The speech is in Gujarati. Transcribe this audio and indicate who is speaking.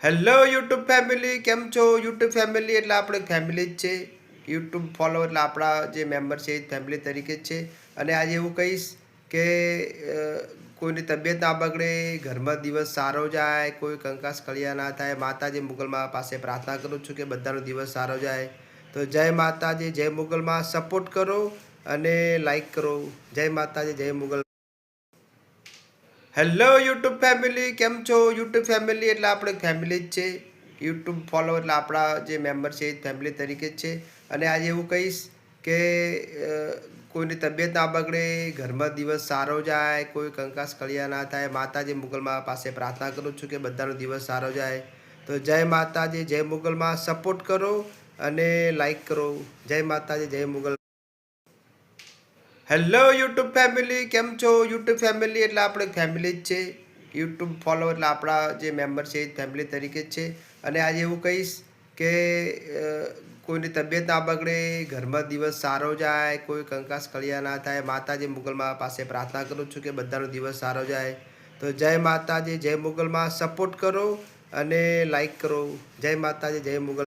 Speaker 1: હેલો યુટ્યુબ ફેમિલી, કેમ છો? યુટ્યુબ ફેમિલી એટલે આપણે ફેમિલી જ છે. યુટ્યુબ ફોલો એટલે આપણા જે મેમ્બર છે એ ફેમિલી તરીકે જ છે. અને આજે એવું કહીશ કે કોઈની તબિયત ના બગડે, ઘરમાં દિવસ સારો જાય, કોઈ કંકાસ કળિયા ના થાય. માતાજી મુગલમાં પાસે પ્રાર્થના કરું છું કે બધાનો દિવસ સારો જાય. તો જય માતાજી, જય મુગલમાં. સપોર્ટ કરો અને લાઈક કરો. જય માતાજી, જય મુગલ. હેલો યુટ્યુબ ફેમિલી, કેમ છો? યુટ્યુબ ફેમિલી એટલે આપણે ફેમિલી જ છે. યુટ્યુબ ફોલો એટલે આપણા જે મેમ્બર છે એ ફેમિલી તરીકે જ છે. અને આજે એવું કહીશ કે કોઈની તબિયત ના બગડે, ઘરમાં દિવસ સારો જાય, કોઈ કંકાસ કળિયા ના થાય. માતાજી મુગલમાં પાસે પ્રાર્થના કરું છું કે બધાનો દિવસ સારો જાય. તો જય માતાજી, જય મુગલમાં. સપોર્ટ કરો અને લાઈક કરો. જય માતાજી, જય મુગલ. હેલો યુટ્યુબ ફેમિલી, કેમ છો? યુટ્યુબ ફેમિલી એટલે આપણે ફેમિલી જ છે. યુટ્યુબ ફોલો એટલે આપણા જે મેમ્બર છે એ ફેમિલી તરીકે જ છે. અને આજે એવું કહીશ કે કોઈની તબિયત ના બગડે, ઘરમાં દિવસ સારો જાય, કોઈ કંકાસ કળિયા ના થાય. માતાજી મુગલમાં પાસે પ્રાર્થના કરું છું કે બધાનો દિવસ સારો જાય. તો જય માતાજી, જય મુગલમાં. સપોર્ટ કરો અને લાઈક કરો. જય માતાજી, જય મુગલ.